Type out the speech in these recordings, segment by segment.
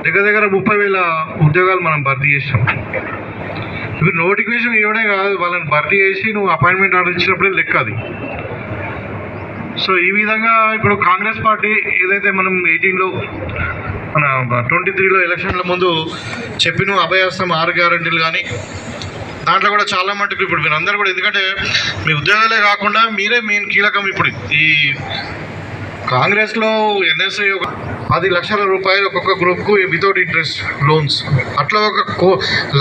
దగ్గర దగ్గర 30,000 ఉద్యోగాలు మనం భర్తీ చేసాం. ఇప్పుడు నోటిఫికేషన్ ఇవ్వడే కాదు, వాళ్ళని భర్తీ చేసి నువ్వు అపాయింట్మెంట్ ఆర్డర్ ఇచ్చినప్పుడే లెక్క అది. సో ఈ విధంగా ఇప్పుడు కాంగ్రెస్ పార్టీ ఏదైతే మనం 18లో మన 23లో ఎలక్షన్ల ముందు చెప్పిన అభయహస్తం 6 గ్యారెంటీలు కానీ దాంట్లో కూడా చాలా మటుకు ఇప్పుడు మీరు అందరూ కూడా, ఎందుకంటే మీ ఉద్యోగాలే కాకుండా మీరే మెయిన్ కీలకం. ఇప్పుడు ఈ కాంగ్రెస్లో ఎన్ఎస్ఐ 10 లక్షల రూపాయలు ఒక్కొక్క గ్రూప్కు వితౌట్ ఇంట్రెస్ట్ లోన్స్, అట్లా ఒక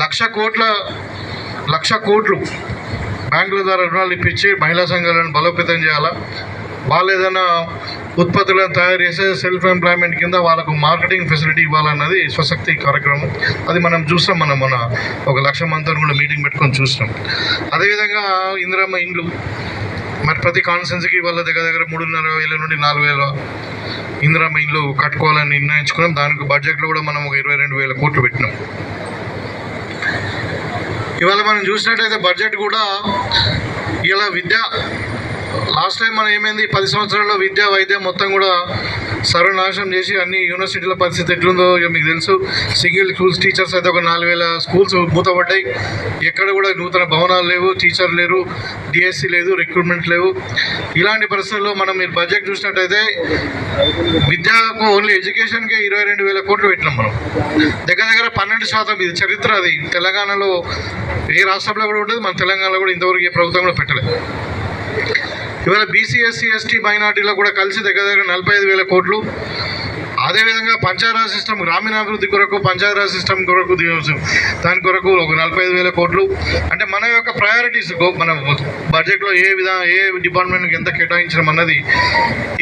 1,00,00,000 కోట్లు బ్యాంకుల ద్వారా రుణాలు ఇప్పించి మహిళా సంఘాలను బలోపేతం చేయాలా. వాళ్ళు ఏదైనా ఉత్పత్తులను తయారు చేసే సెల్ఫ్ ఎంప్లాయ్మెంట్ కింద వాళ్ళకు మార్కెటింగ్ ఫెసిలిటీ ఇవ్వాలన్నది స్వశక్తి కార్యక్రమం. అది మనం చూస్తాం, మన 1,00,000 మందితో కూడా మీటింగ్ పెట్టుకొని చూస్తాం. అదేవిధంగా ఇందిరమ్మ ఇండ్లు మరి ప్రతి కాన్స్టిట్యున్సీకి వాళ్ళ దగ్గర 3,500 నుండి 4,000 ఇందిరమ్మ ఇండ్లు కట్టుకోవాలని నిర్ణయించుకున్నాం. దానికి బడ్జెట్లో కూడా మనం ఒక 22,000 కోట్లు పెట్టినాం. ఇవాళ మనం చూసినట్టయితే బడ్జెట్ కూడా ఇలా లాస్ట్ టైం మనం ఏమైంది, 10 సంవత్సరాల్లో విద్య వైద్యం మొత్తం కూడా సర్వనాశనం చేసి అన్ని యూనివర్సిటీల పరిస్థితి ఎట్లుందో ఇక మీకు తెలుసు. సింగిల్ స్కూల్స్ టీచర్స్ అయితే ఒక 4,000 స్కూల్స్ మూతపడ్డాయి. ఎక్కడ కూడా నూతన భవనాలు లేవు, టీచర్ లేరు, డిఎస్సి లేదు, రిక్రూట్మెంట్ లేవు. ఇలాంటి పరిస్థితుల్లో మీరు బడ్జెట్ చూసినట్టయితే విద్యకు ఓన్లీ ఎడ్యుకేషన్కే 22,000 కోట్లు పెట్టినాం మనం. దగ్గర 12%. ఇది చరిత్ర. అది తెలంగాణలో ఏ రాష్ట్రంలో కూడా ఉంటుంది, మన తెలంగాణలో కూడా ఇంతవరకు ఏ ప్రభుత్వం కూడా పెట్టలేదు. ఇవాళ బీసీ ఎస్సీ ఎస్టీ మైనార్టీలో కూడా కలిసి దగ్గర 45,000 కోట్లు. అదేవిధంగా పంచాయతీరాజ్ సిస్టమ్ గ్రామీణాభివృద్ధి కొరకు, పంచాయతీరాజ్ సిస్టమ్ కొరకు దాని కొరకు ఒక 45,000 కోట్లు. అంటే మన యొక్క ప్రయారిటీస్ మన బడ్జెట్లో ఏ డిపార్ట్మెంట్కి ఎంత కేటాయించడం అన్నది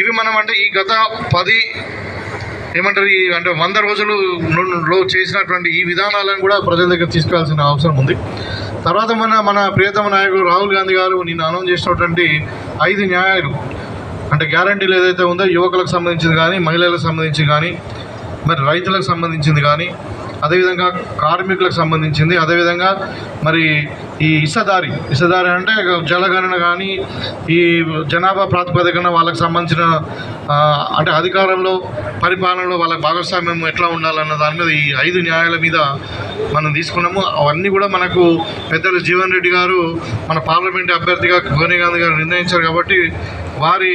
ఇవి మనం అంటే ఈ గత 100 రోజులలో చేసినటువంటి ఈ విధానాలను కూడా ప్రజల దగ్గర తీసుకెళ్లాల్సిన అవసరం ఉంది. తర్వాత మన ప్రియతమ నాయకుడు రాహుల్ గాంధీ గారు నిన్న అనౌన్స్ చేసినటువంటి 5 న్యాయాలు అంటే గ్యారంటీలు ఏదైతే ఉందో యువకులకు సంబంధించింది కానీ, మహిళలకు సంబంధించి కానీ, మరి రైతులకు సంబంధించింది కానీ, అదేవిధంగా కార్మికులకు సంబంధించింది, అదేవిధంగా మరి ఈ ఇసదారి అంటే జలగణన కానీ, ఈ జనాభా ప్రాతిపదికన వాళ్ళకి సంబంధించిన అంటే అధికారంలో పరిపాలనలో వాళ్ళ భాగస్వామ్యం ఎట్లా ఉండాలన్న దాని మీద ఈ 5 న్యాయాల మీద మనం తీసుకున్నాము. అవన్నీ కూడా మనకు పెద్దలు జీవన్ రెడ్డి గారు మన పార్లమెంట్ అభ్యర్థిగా సోనియా గాంధీ గారు నిర్ణయించారు కాబట్టి వారి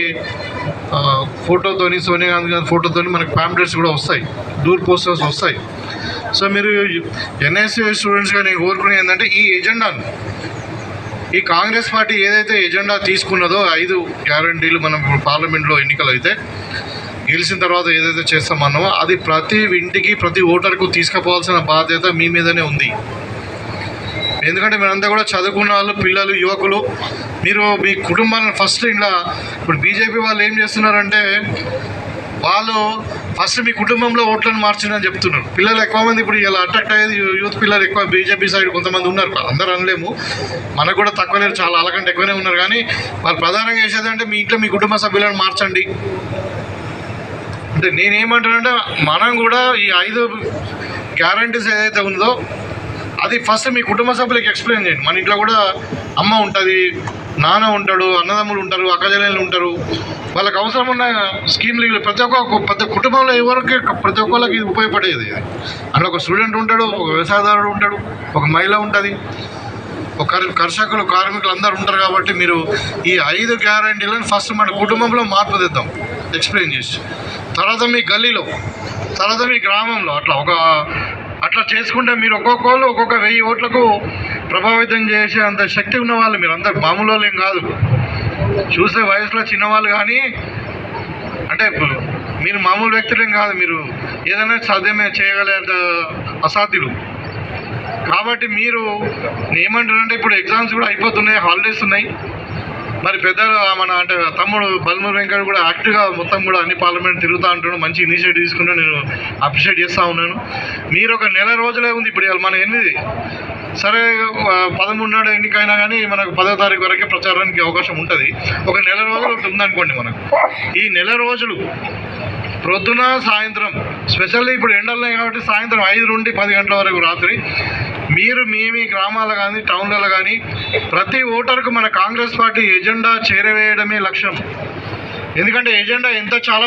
ఫోటోతోని, సోనియా గాంధీ గారి ఫోటోతోని మనకు ప్యాంప్లెట్స్ కూడా వస్తాయి, డోర్ పోస్టర్స్ వస్తాయి. సో మీరు ఎన్ఎస్సీ స్టూడెంట్స్గా నేను కోరుకునేది ఏంటంటే ఈ ఎజెండాను, ఈ కాంగ్రెస్ పార్టీ ఏదైతే ఎజెండా తీసుకున్నదో 5 గ్యారంటీలు మనం పార్లమెంట్లో ఎన్నికలు అయితే గెలిచిన తర్వాత ఏదైతే చేస్తామన్నామో అది ప్రతి ఇంటికి, ప్రతి ఓటర్కు తీసుకుపోవాల్సిన బాధ్యత మీ మీదనే ఉంది. ఎందుకంటే మీరంతా కూడా చదువుకున్న వాళ్ళు, పిల్లలు, యువకులు, మీరు మీ కుటుంబాలను ఫస్ట్ ఇప్పుడు బీజేపీ వాళ్ళు ఏం చేస్తున్నారంటే వాళ్ళు ఫస్ట్ మీ కుటుంబంలో ఓట్లను మార్చిందని చెప్తున్నారు. పిల్లలు ఎక్కువ మంది ఇప్పుడు ఇలా అట్రాక్ట్ అయ్యేది యూత్ పిల్లలు ఎక్కువ బీజేపీ సైడ్ కొంతమంది ఉన్నారు. అందరూ అనలేము, మనకు కూడా తక్కువ లేరు, చాలా అలాకంటే ఎక్కువనే ఉన్నారు. కానీ వాళ్ళు ప్రధానంగా చేసేదంటే మీ ఇంట్లో మీ కుటుంబ సభ్యులను మార్చండి అంటే. నేనేమంటానంటే మనం కూడా ఈ 5 గ్యారంటీస్ ఏదైతే ఉందో అది ఫస్ట్ మీ కుటుంబ సభ్యులకి ఎక్స్ప్లెయిన్ చేయండి. మన ఇంట్లో కూడా అమ్మ ఉంటుంది, నాన్న ఉంటాడు, అన్నదమ్ములు ఉంటారు, అక్కజల్లెలు ఉంటారు. వాళ్ళకి అవసరం ఉన్న స్కీమ్లు ప్రతి కుటుంబంలో ఎవరికి ప్రతి ఒక్కరికి ఇది ఉపయోగపడేది. అందులో ఒక స్టూడెంట్ ఉంటాడు, ఒక వ్యవసాయదారుడు ఉంటాడు, ఒక మహిళ ఉంటుంది, ఒక కర్షకులు, కార్మికులు అందరూ ఉంటారు. కాబట్టి మీరు ఈ 5 గ్యారంటీలను ఫస్ట్ మన కుటుంబంలో మార్పు తెద్దాం ఎక్స్ప్లెయిన్ చేసి, తర్వాత మీ గల్లీలో, తర్వాత మీ గ్రామంలో అట్లా చేసుకుంటే మీరు ఒక్కొక్కళ్ళు ఒక్కొక్క 1000 ఓట్లకు ప్రభావితం చేసే అంత శక్తి ఉన్న వాళ్ళు. మీరు అందరు మామూలు వాళ్ళు ఏం కాదు, చూసే వయసులో చిన్నవాళ్ళు. కానీ అంటే మీరు మామూలు వ్యక్తులేం కాదు, మీరు ఏదైనా సాధ్యమే చేయగలేంత అసాధ్యులు. కాబట్టి మీరు ఏమంటారంటే ఇప్పుడు ఎగ్జామ్స్ కూడా అయిపోతున్నాయి, హాలిడేస్ ఉన్నాయి. మరి పెద్దలు అంటే తమ్ముడు బల్మూరి వెంకట్ కూడా యాక్టివ్గా మొత్తం కూడా అన్ని పార్లమెంట్ తిరుగుతూ ఉంటాడు, మంచి ఇనిషియేటివ్ తీసుకున్నా, నేను అప్రిషియేట్ చేస్తూ ఉన్నాను. మీరు ఒక నెల రోజులే ఉంది ఇప్పుడు, మన 8 సరే 13 నాడు ఎన్నికైనా కానీ మనకు 10వ తారీఖు వరకే ప్రచారానికి అవకాశం ఉంటుంది. ఒక నెల రోజులు ఉందనుకోండి. మనకు ఈ నెల రోజులు ప్రొద్దున సాయంత్రం, స్పెషల్లీ ఇప్పుడు ఎండలనే కాబట్టి సాయంత్రం 5 నుండి 10 గంటల వరకు రాత్రి మీరు మీ గ్రామాలు కానీ, టౌన్లలో కానీ ప్రతి ఓటర్కు మన కాంగ్రెస్ పార్టీ ఎజెండా చేరవేయడమే లక్ష్యం. ఎందుకంటే ఎజెండా ఎంత చాలా